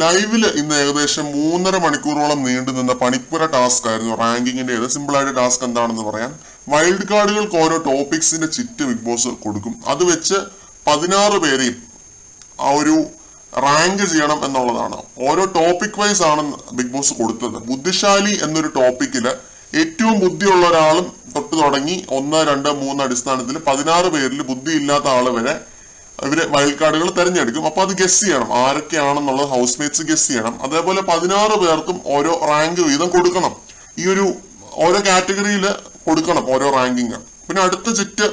ലൈവില് ഇന്ന് ഏകദേശം 3.5 മണിക്കൂറോളം നീണ്ടു നിന്ന പണിപ്പുര ടാസ്ക് ആയിരുന്നു റാങ്കിങ്ങിന്റെ. സിമ്പിൾ ആയിട്ട് ടാസ്ക് എന്താണെന്ന് പറയാൻ, വൈൽഡ് കാർഡുകൾക്ക് ഓരോ ടോപ്പിക്സിന്റെ ചിറ്റ് ബിഗ് ബോസ് കൊടുക്കും. അത് വെച്ച് 16 പേരെയും ആ ഒരു റാങ്ക് ചെയ്യണം എന്നുള്ളതാണ്. ഓരോ ടോപ്പിക് വൈസ് ആണ് ബിഗ് ബോസ് കൊടുത്തത്. ബുദ്ധിശാലി എന്നൊരു ടോപ്പിക്കില് ഏറ്റവും ബുദ്ധിയുള്ള ഒരാളും തൊട്ട് തുടങ്ങി 1, 2, 3 അടിസ്ഥാനത്തിൽ 16 പേരിൽ ബുദ്ധിയില്ലാത്ത ആള് വരെ ഇവര് വൈൽഡ് കാർഡുകൾ തെരഞ്ഞെടുക്കും. അപ്പൊ അത് ഗസ് ചെയ്യണം ആരൊക്കെയാണെന്നുള്ളത് ഹൗസ് മേറ്റ്സ് ഗസ് ചെയ്യണം. അതേപോലെ 16 പേർക്കും ഓരോ റാങ്ക് വീതം കൊടുക്കണം. ഈ ഒരു ഓരോ കാറ്റഗറിയിൽ കൊടുക്കണം ഓരോ റാങ്കിങ്. പിന്നെ അടുത്ത ചിറ്റ്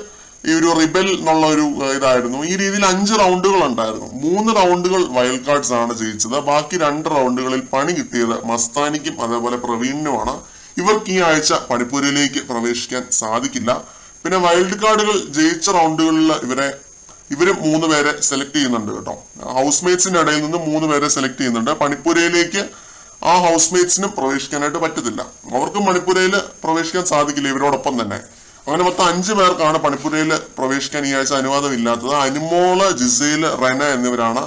ഈ ഒരു റിബൽ എന്നുള്ള ഒരു ഇതായിരുന്നു. ഈ രീതിയിൽ 5 റൗണ്ടുകൾ ഉണ്ടായിരുന്നു. 3 റൗണ്ടുകൾ വൈൽഡ് കാർഡ്സ് ആണ് ജയിച്ചത്. ബാക്കി 2 റൗണ്ടുകളിൽ പണി കിട്ടിയത് മസ്താനിക്കും അതേപോലെ പ്രവീണിനുമാണ്. ഇവർക്ക് ഈ ആഴ്ച പണിപ്പൂരയിലേക്ക് പ്രവേശിക്കാൻ സാധിക്കില്ല. പിന്നെ വൈൽഡ് കാർഡുകൾ ജയിച്ച റൗണ്ടുകളിൽ ഇവര് 3 പേരെ സെലക്ട് ചെയ്യുന്നുണ്ട് കേട്ടോ. ഹൗസ് മേറ്റ്സിന്റെ ഇടയിൽ നിന്ന് 3 പേരെ സെലക്ട് ചെയ്യുന്നുണ്ട്. പണിപ്പുരയിലേക്ക് ആ ഹൗസ് മേറ്റ്സിനും പ്രവേശിക്കാനായിട്ട് പറ്റത്തില്ല. അവർക്കും പണിപ്പുരയിൽ പ്രവേശിക്കാൻ സാധിക്കില്ല ഇവരോടൊപ്പം തന്നെ. അങ്ങനെ മൊത്തം 5 പേർക്കാണ് പണിപ്പുരയിൽ പ്രവേശിക്കാൻ ഈ ആഴ്ച അനുവാദം ഇല്ലാത്തത്. അനുമോള്, ജിസേല്, റെന എന്നിവരാണ്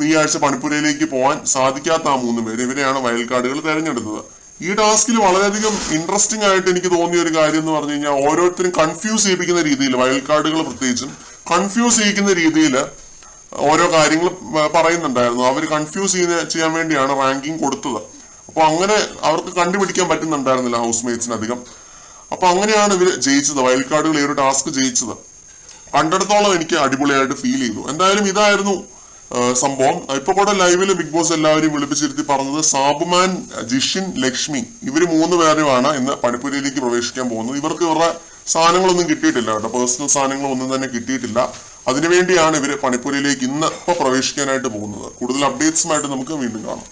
ഈ ആഴ്ച പണിപ്പുരയിലേക്ക് പോകാൻ സാധിക്കാത്ത ആ 3 പേര്. ഇവരെയാണ് വൈൽഡ് കാർഡുകൾ തെരഞ്ഞെടുത്തത്. ഈ ടാസ്കിൽ വളരെയധികം ഇൻട്രസ്റ്റിംഗ് ആയിട്ട് എനിക്ക് തോന്നിയ ഒരു കാര്യം എന്ന് പറഞ്ഞു കഴിഞ്ഞാൽ, ഓരോരുത്തരും കൺഫ്യൂസ് ചെയ്യിപ്പിക്കുന്ന രീതിയിൽ, വൈൽഡ് കാർഡുകൾ പ്രത്യേകിച്ചും കൺഫ്യൂസ് ചെയ്യിക്കുന്ന രീതിയിൽ ഓരോ കാര്യങ്ങൾ പറയുന്നുണ്ടായിരുന്നു. അവർ കൺഫ്യൂസ് ചെയ്യാൻ വേണ്ടിയാണ് റാങ്കിങ് കൊടുത്തത്. അപ്പൊ അങ്ങനെ അവർക്ക് കണ്ടുപിടിക്കാൻ പറ്റുന്നുണ്ടായിരുന്നില്ല ഹൗസ് മേറ്റ്സിന് അധികം. അപ്പൊ അങ്ങനെയാണ് ഇവർ ജയിച്ചത്, വൈൽഡ് കാർഡുകൾ ഈ ഒരു ടാസ്ക് ജയിച്ചത്. കണ്ടിടത്തോളം എനിക്ക് അടിപൊളിയായിട്ട് ഫീൽ ചെയ്തു. എന്തായാലും ഇതായിരുന്നു സംഭവം. ഇപ്പൊ കൂടെ ലൈവില് ബിഗ് ബോസ് എല്ലാവരെയും വിളിപ്പിച്ചിരുത്തി പറഞ്ഞത് സാബുമാൻ, ജിഷിൻ, ലക്ഷ്മി ഇവര് 3 പേരുമാണ് ഇന്ന് പണിപ്പുരയിലേക്ക് പ്രവേശിക്കാൻ പോകുന്നത്. ഇവർക്ക് ഇവരുടെ സാധനങ്ങളൊന്നും കിട്ടിയിട്ടില്ല കേട്ടോ. പേഴ്സണൽ സാധനങ്ങളൊന്നും തന്നെ കിട്ടിയിട്ടില്ല. അതിനുവേണ്ടിയാണ് ഇവര് പണിപ്പുരയിലേക്ക് ഇന്ന് പ്രവേശിക്കാനായിട്ട് പോകുന്നത്. കൂടുതൽ അപ്ഡേറ്റ്സുമായിട്ട് നമുക്ക് വീണ്ടും കാണാം.